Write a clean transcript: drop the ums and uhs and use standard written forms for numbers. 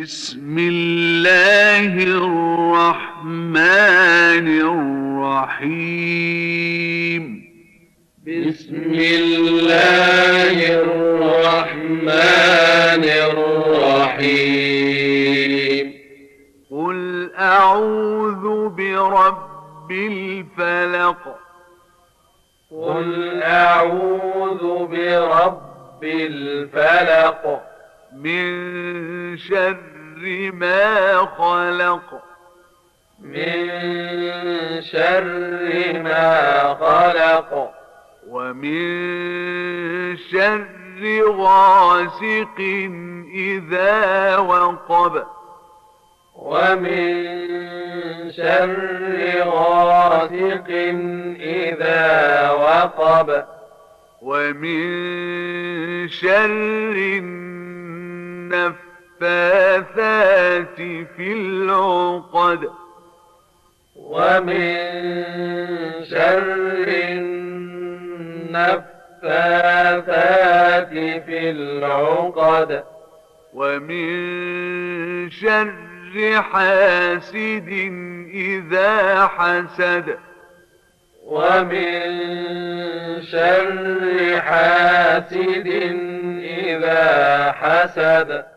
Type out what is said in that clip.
بسم الله الرحمن الرحيم. بسم الله الرحمن الرحيم. قل أعوذ برب الفلق. قل أعوذ برب الفلق من شر ما خلق. من شر ما خلق. ومن شر غاسق إذا وقب. ومن شر غاسق إذا وقب. ومن شر النفاثات في العقد. ومن شر النفاثات في العقد. ومن شر حاسد إذا حسد. ومن شر حاسد إذا حسد.